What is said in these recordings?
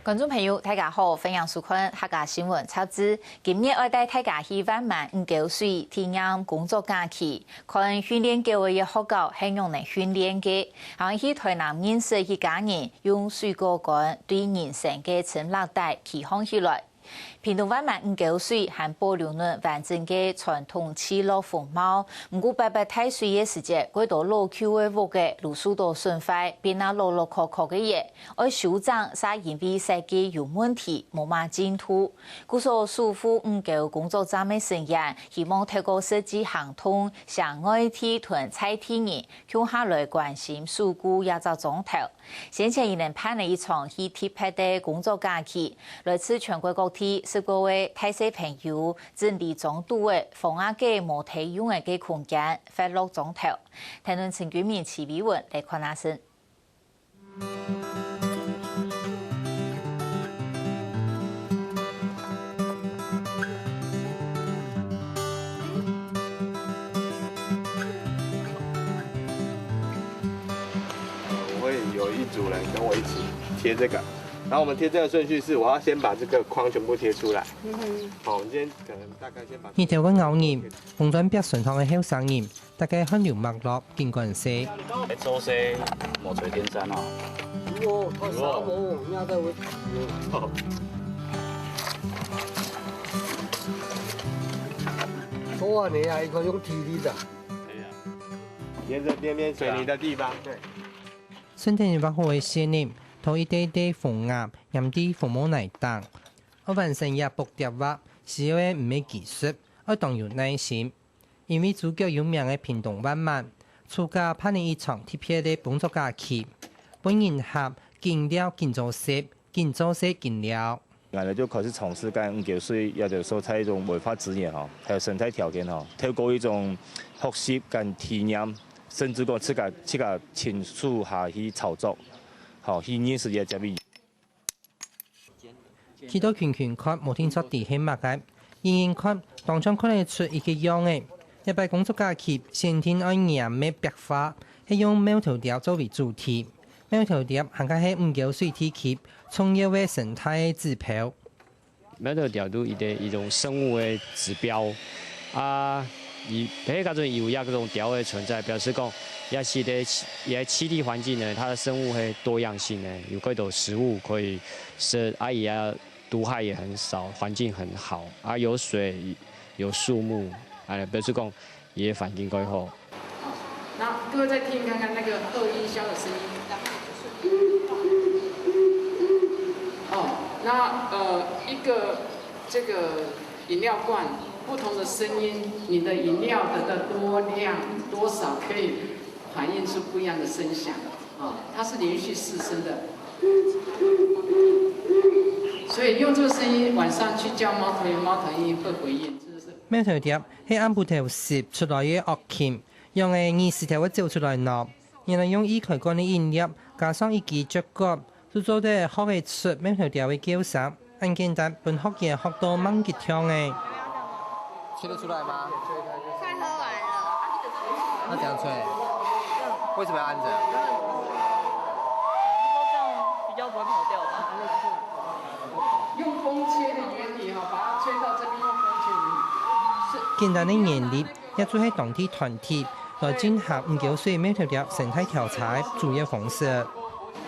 观众朋友，大家好，欢迎收看客家新闻超知。今日我带大家去湾满5水体验工作假期，看训练各位的学校是用来训练的，还去台南认识一家人用水果干对人生的承诺带起航起来。屏东湾满5水还保留了完整的传统起落风貌，不过白太水的时节，过多老旧的屋嘅路数都损坏，变那落落壳壳嘅嘢，而首长是因为设计有问题，无嘛进度。故所束缚5工作站的成员，希望透过设计行通，向外地同菜地人，向下来关心事故也做总头。先前已能办了一场以特别的工作假期，来自全国各地10个位大小朋友整理中度的放下嘅无体用的空间，发落总头。谈论陈居民齐美文来看下先。会有一组人跟我一起贴这个，然后我们贴这个顺序是，我要先把这个框全部贴出来。好，我们今天可能大概先把。呢條嘅偶然，紅轉別順暢嘅後生人，大家看條脈絡見慣些。做些莫垂天山啊！哦，太沙漠，人家會。錯啊，你係佢用體力的。沿着边边水泥的地方，对。順天畫好嘅些年，頭一啲啲縫鴨，任啲父母嚟當。我完成也薄疊畫，是因為唔係技術，我當有耐心。因為主角有名嘅屏東灣滿，暑假辦了一場特別嘅工作假期，本人合見了見做事，見做事見了。原來就開始從事跟5歲，有的時候在一種文化資源哈，還有生態條件哈，透過一種學習跟體驗。甚至講自個親屬下去操作，好去認識嘅這邊。幾多圈看冇聽出地係乜嘅，仍看當場看得出一個樣嘅。一擺工作假期，先天愛顏嘅白花，係用苗條條作為主題。苗條條行家係5水地區重要嘅生態指標。苗條條都一種生物嘅指標啊。以譬如嗰種有嗰種條的存在，表示講也是也棲地環境呢，它的生物係多樣性呢，有幾多食物可以食，也毒害也很少，環境很好，有水有樹木，表示講也環境夠好。那各位再聽看看那個二音箱的聲音。一個這個飲料罐。不同的聲音，你的飲料的多量多少可以反映出不一樣的聲響，它是連續4聲的，所以用這個聲音晚上去叫貓頭鷹，貓頭鷹會回應。苗條條係按部頭攝出來嘅樂琴，用嘅20條嘅照出來攞，然後用依佢講嘅音樂加上一記觸覺，就做得學嘅出苗條條嘅叫聲，很簡單，本學嘅學到猛吉跳嘅。吹得出來嗎？快喝完了。那怎樣吹？為什麼要按着？這樣比較不會跑掉吧？用風切的原理把它吹到這邊，用風切原理。簡單的原理，也就係當地團體來進行5水苗條條生態調查主要方式。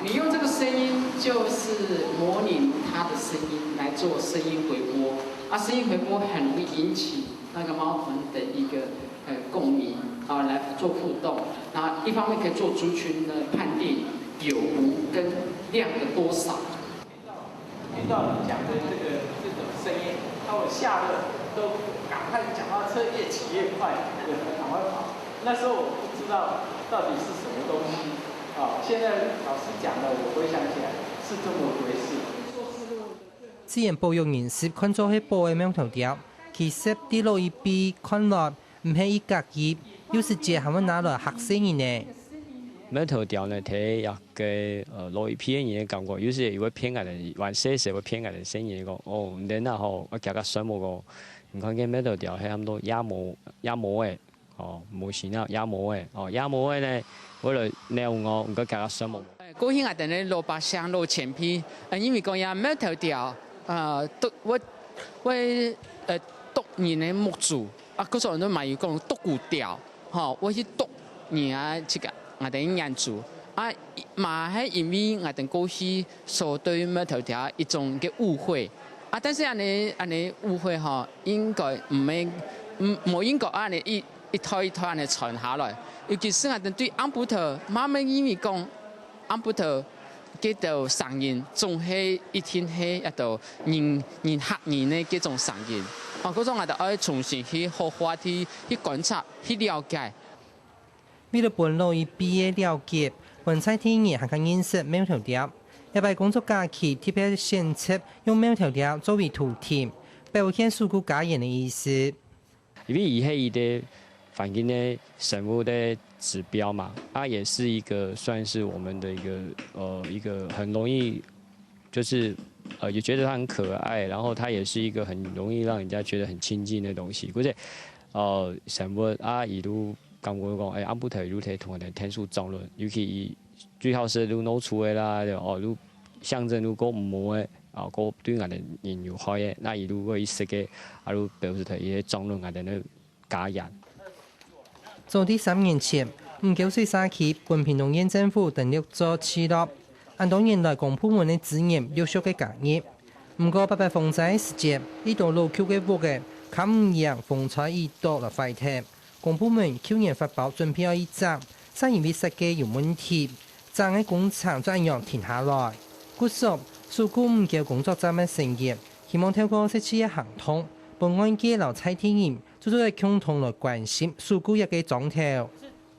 你用這個聲音，就是模擬它的聲音來做聲音回波，聲音回波很容易引起那個貓頭鷹的一個共鳴來做互動，然後一方面可以做族群的判定有無跟量的多少。聽到你講的這種聲音，那我下了都趕快講到車越騎越快，有人趕快跑。那時候我不知道到底是什麼東西。現在老師講了，我回想起來是這麼回事。自然保育人士看做係保嘅苗條條，其實啲落一邊看落唔係一格葉，有時只係咪拿來嚇死人呢？苗條條呢，睇一個落一片嘢感覺，有時會偏眼嚟，玩些時會偏眼嚟聲嘢個。然後我夾個水母個，唔看見苗條條係咁多鴨毛嘅，冇錢啦，鴨毛嘅，鴨毛嘅呢。為了撩我，唔該夾個水母。过去我哋咧萝卜香、萝前皮，因为讲呀苗头条，我剁你的木柱，嗰时候都买有讲剁骨条，我去剁你啊这个我哋研煮，嘛系因为我哋过去所对苗头条一种嘅误会，但是安尼误会应该冇应该安尼一套安尼传下来，尤其是我哋对安布特，慢慢因为讲安布特。嗰度聲音仲係一天係一度人客人嘅嗰種聲音，嗰種我哋要重新去好好去觀察、去了解。為了本路以畢業了解，本菜天然還可認識苗條條，一擺工作假期特別選擇用苗條條作為圖題，表現書庫家人的意思。因為伊係伊的環境的生物的指標嘛，也是一個算是我們的一個很容易，就是也覺得它很可愛，然後它也是一個很容易讓人家覺得很親近的東西。嗰隻生物伊都感覺講，安布提如提同人哋天數爭論，尤其最好是如攞出嘅啦，如象徵如果唔好嘅，個對人哋人有害嘅，那伊如果伊識嘅，如表示佢伊爭論人哋嘅家人。早啲3年前，5九歲沙期，本屏東縣政府成立咗企業，按多年來公部門的資源優秀嘅家業。不過800風災時節，呢度路橋嘅屋嘅，靠唔讓風災易多來廢鐵。公部門去年發包準備要一站，但因為設計有問題，站嘅工廠就咁樣停下來。據說，數個5九工作站嘅成員，希望透過設置嘅行通，本案嘅老蔡天然。就是共同來關心樹姑一個狀態。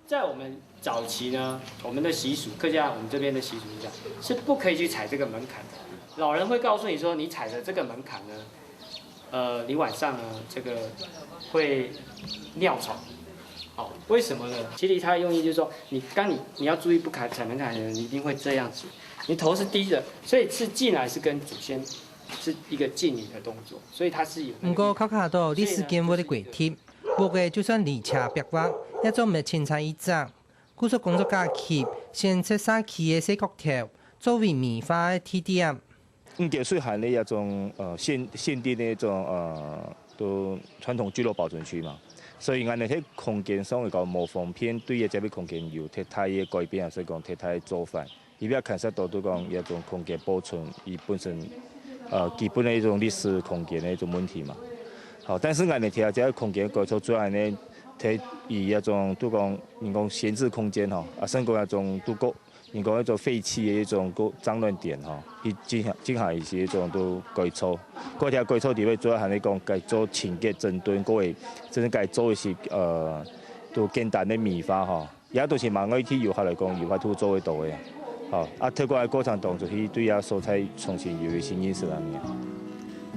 在我們早期呢，我們的習俗，客家我們這邊的習俗是這樣，是不可以去踩這個門檻的。老人會告訴你說，你踩了這個門檻呢，你晚上呢，這個會尿床。好，為什麼呢？其實它的用意就是說，你要注意不踩門檻的人，你一定會這樣子，你頭是低的，所以是進來是跟祖先。是一個敬禮的動作，所以它是有。不過考慮到歷史建築的規定，屋嘅就算離斜壁畫，一種唔清彩一張。故說工作假期，先設沙期嘅四角條作為棉花嘅地點。5九含的一種限定的一種都傳統聚落保存區嘛，所以我哋喺空間上嚟講冇方便對嘅這邊空間有太大嘅改變，所以講太大嘅做法。而家看實到都講一種空間保存，而本身。基本的一種歷史空間的一種問題嘛，好，但是我哋睇下這個空間改造出來呢，睇以一種都講人講閒置空間吼，甚至講一種都講人講一種廢棄的一種個爭論點吼，伊進行一些一種都改造，嗰條改造地位主要係你講改做清潔整頓，各位真正改做一些都簡單的米花吼，也都是萬愛體遊客來講，遊客都做得到嘅。透過喺過程當中，去對下蔬菜重新有一新認識啦。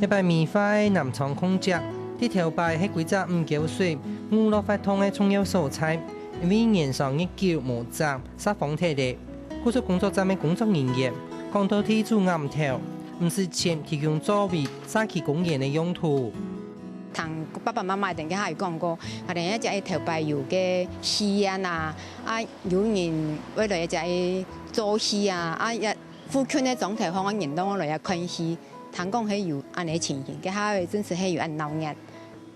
一擺棉花嘅南昌空姐，啲條擺喺貴州5九歲5落發通嘅重要蔬菜，因為年上一叫無站撒放體力，嗰種工作站嘅工作人員講到天主岩頭，唔是錢提供作為沙期公園嘅用途。同爸爸媽媽定嘅係講過，我哋一隻頭擺有嘅戲啊，有人為了一隻做戲啊，一富圈嘅狀態可能人當來看戲，聽講係有安尼情形，嘅係真是係有安鬧熱。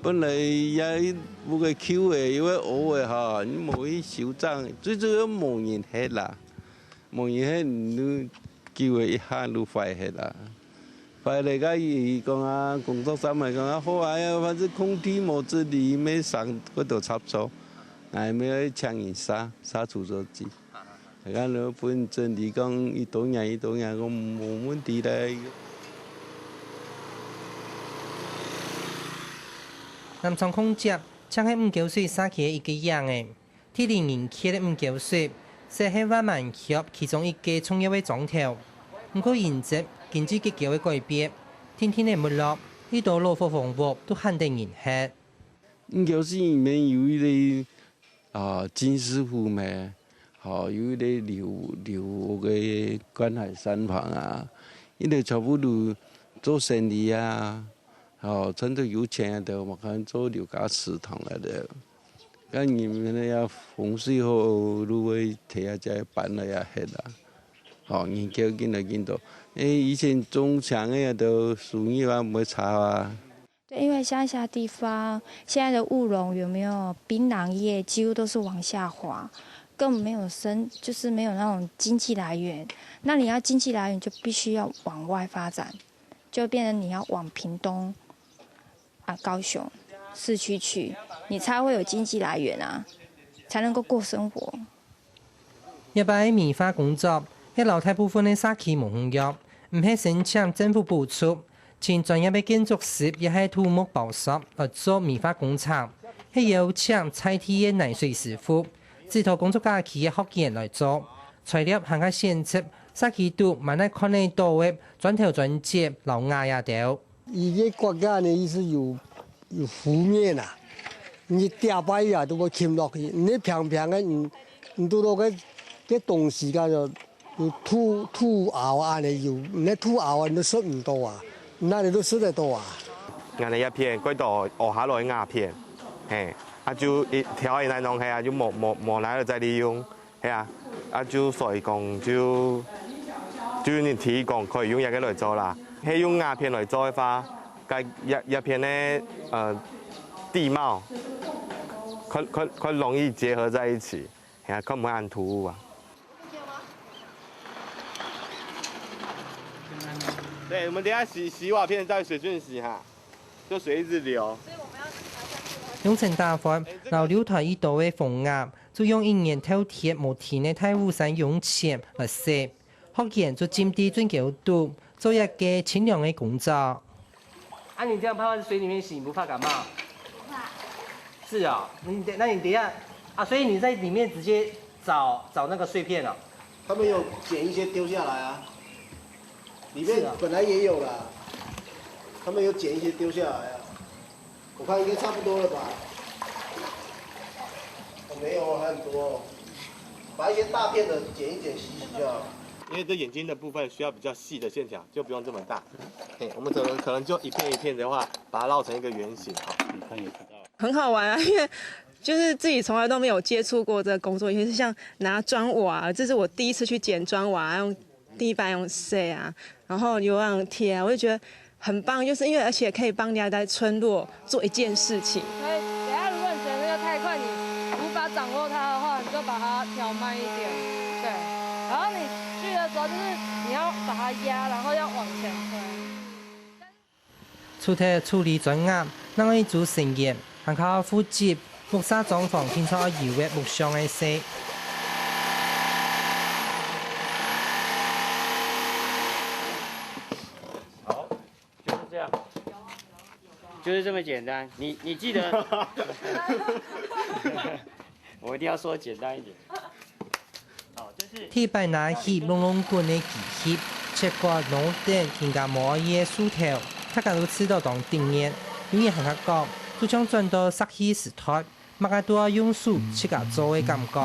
本來也冇個 Q 嘅，因為我嘅嚇，你冇去小爭，最主要冇人吃啦，冇人吃你叫佢一下都快吃啦。快嚟家而講啊，工作站嚟講啊，好啊，反正空氣冇這裡咩上嗰度插座，係咩搶人沙除咗字。而家你本身嚟講，一到人我冇問題咧。南昌空姐將喺5九歲沙期嘅一個樣嘅，體力人氣嘅5九歲，係喺萬萬協其中一個重要嘅狀態。唔過現在經濟結構嘅改變，天天嘅沒落，呢度老貨房屋都肯定人吃。5九歲裡面有一個金師傅咩？有一個留嘅觀海山旁啊，呢度全部都做生意啊。真的有錢的，我看做劉家祠堂來的。咁你們要風水好，如果睇下再辦了也係啦。研究紧来紧到。以前种墙的都树叶啊，没插啊。对，因为乡下地方现在的务农有没有槟榔叶，几乎都是往下滑，根本没有就是没有那种经济来源。那你要经济来源，就必须要往外发展，就变成你要往屏东啊、高雄市区去，你才会有经济来源啊，才能够过生活。一般棉花工作，一老大部分的社區無農業，唔係申請政府補助。前專業的建築師也係土木包塑而做棉花工廠，係有請採地的泥水師傅，指導工作假期嘅學員來做。材料行下現切，社區度慢慢看得到嘅專頭專接老牙也掉。伊個國家呢意思有負面啊，你掉擺啊都會傾落去，你平平嘅唔到到個東西噶就土熬啊，你要你土熬啊，你都食唔到啊。那你都吃得多啊？俺那一片quay到下來鴉片，就一條一來弄係就冇來了再利用，就所以講就你提供可以用一個來做啦，係用鴉片來做嘅話，一片呢地貌，佢容易結合在一起，佢唔會很突兀啊。对，我们等下洗瓦片在水顺洗哈，就水一直流。用成大法，老刘台依度嘅縫鴨，就用一年透鐵無田嘅太湖山湧泉來洗，學員就佔地準夠度，做一個清涼嘅工作。啊，你這樣泡在水裡面洗，不怕感冒？不怕。是啊、哦，那你等一下啊，所以你在裡面直接找那個碎片啊？他們有撿一些丟下來啊。裡面本來也有啦，他們有撿一些丟下來啊，我看應該差不多了吧？沒有，還很多，把一些大片的剪一剪，洗洗就好。因為這眼睛的部分需要比較細的線條，就不用這麼大。我們可能就一片一片的話，把它繞成一個圓形，好，你看也知道。很好玩啊，因為就是自己從來都沒有接觸過這個工作，也是像拿磚瓦，這是我第一次去撿磚瓦，用地板用塞啊。然後有樣貼啊，我就覺得很棒，就是因為而且可以幫人家在村落做一件事情。所以等下如果你覺得那個太快，你無法掌握它的話，你就把它調慢一點，對。然後你去的時候，就是你要把它壓，然後要往前推。除咗處理磚鴨，另外一組成員還靠負責木沙裝潢拼湊搖嘅木箱嘅事。就是這麼簡單，你記得，我一定要說簡單一點。ที่ไปนาหีบลงกุนในกี่หีบเช็คว่าโน้ตเด่นกินกับหมอเย่สู้แถวถ้าการรู้ชื่อ到當定年有人行講就將轉到殺氣時代มักตัว用數去個做嘅感覺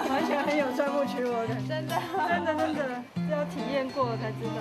完全很有鑽木取火的感覺，真的，是要體驗過才知道。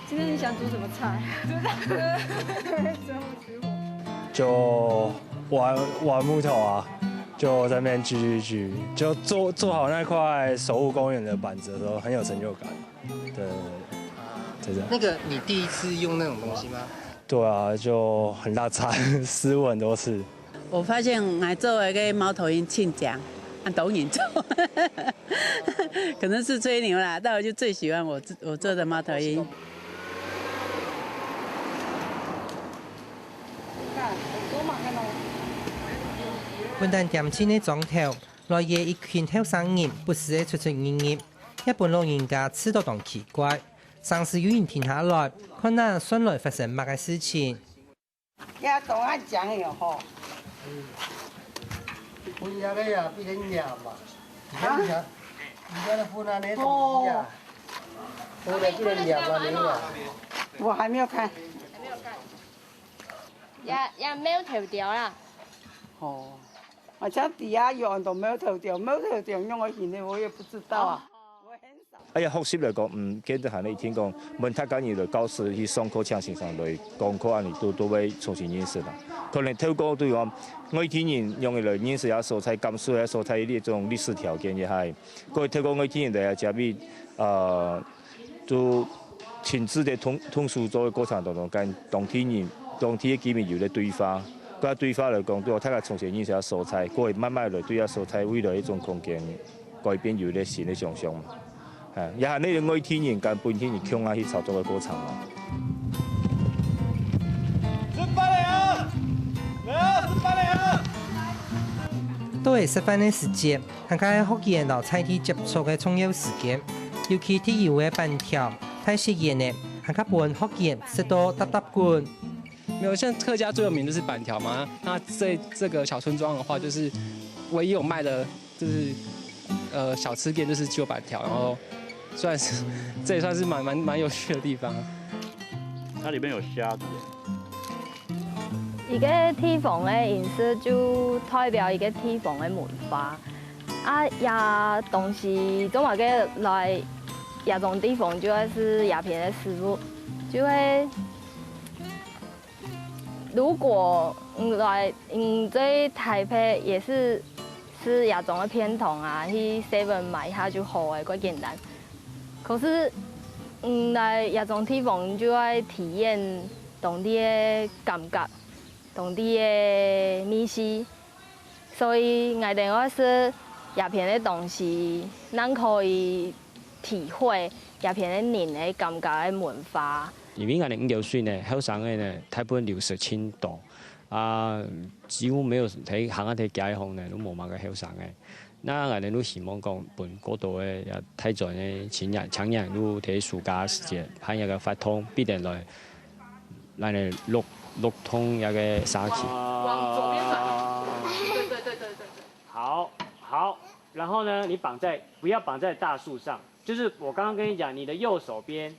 今天你想煮什麼菜？鑽木取火。就玩木頭啊，就在那邊鋸，就做好那塊守護公園的板子的時候，很有成就感。對，就這樣。那個你第一次用那種東西嗎？對啊，就很大餐，試過很多次。我發現我做那個貓頭鷹慶獎，按抖音做，可能是吹牛啦，但我就最喜歡我做的貓頭鷹。本但店前的裝頭，來夜一群後生人不時的出入，一般老人家吃到當奇怪，上次有人停下來，看那順來發生乜嘅事情。要懂啊講有吼。分家的呀，比人家嘛。啊？你家的湖南那种呀？湖南比人家嘛，你呀？我還沒有看。也沒有頭條啦。哦，我家底下有很多沒有頭條，沒有頭條用我現在我也不知道啊。也学习来讲，简单行咧听讲，问他讲伊来教师去上课请先生来讲课，安尼都要重新认识啦。可能透过对话，外地人用来认识下所在感受下所在的种历史条件也系，过透过外地人来加入就亲自的通书做的过程当中，跟当地的居民有咧对话。个对话来讲，对我大家重新认识下所在，过会慢慢来对下所在未来一种空间改变有咧新的想象嘛。也係呢個外天然跟本天然強下去操作嘅過程啦。都係食飯嘅時節，大家福建老菜地接觸嘅重要時間，尤其啲油嘅板條，太食鹽嘅，大家本福建食到搭罐。没有，像客家最有名就是板条嘛。那在这个小村庄的话，就是唯一有卖的，就是小吃店就是旧板条，然后算是这也算是蛮有趣的地方。它里面有虾子。一个地方的饮食就代表一个地方的文化。啊，也东西总话个来亚种地方，就会是鸦片的食物，就会。如果来在台北也是吃亚种的偏筒啊，去 7 买一下就好诶，quite简单。可是来亚种地方就要体验当地的感觉，当地的美食，所以我哋我是鸦片的东西，咱可以体会鸦片的人的感觉的文化。因为我哋5岁呢，後生嘅呢，大部分流失青島，幾乎沒有睇行下睇街巷呢，都冇乜嘅後生嘅。那我哋都希望講本嗰度嘅也睇在呢青年都睇暑假時節，喺一個發通必定來嚟六通一個沙期。往左邊轉。對。好，然後呢，你不要綁在大樹上，就是我剛剛跟你講，你的右手邊。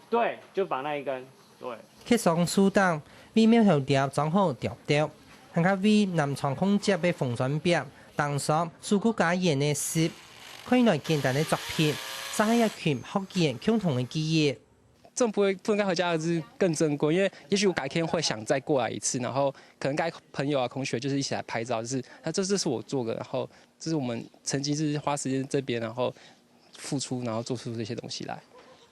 對，就綁那一根。對。去上樹檔，微妙條條裝好條條，行下為南床空接嘅風船表，當上數據加鹽嘅事，看來簡單的作品，生喺一群福建共同的記憶。这种不能带回家的是更珍贵，因为也许我改天会想再过来一次，然后可能跟朋友啊、同学就是一起来拍照，就是这是我做的，然后这是我们曾经是花时间这边，然后付出，然后做出这些东西来。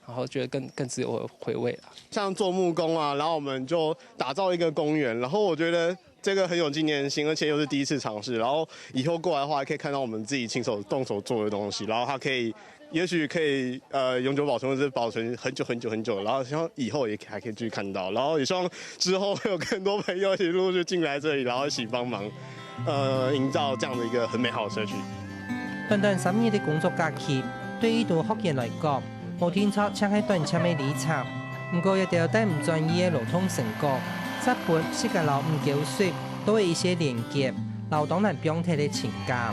然后觉得更自由的回味了。像做木工啊，然后我们就打造一个公园，然后我觉得这个很有纪念性，而且又是第一次尝试。然后以后过来的话，可以看到我们自己亲手动手做的东西，然后它可以，也许可以永久保存，或者是保存很久。然后希望以后也还可以继续看到，然后也希望之后会有更多朋友一起陆续进来这里，然后一起帮忙营造这样的一个很美好的社区。短3年的工作假期，對呢度福建來講。無天錯，請喺短暫嘅里程，不過一條帶唔專業嘅勞通成果，日本世界老590都有一些連結，勞動人表態嘅情感。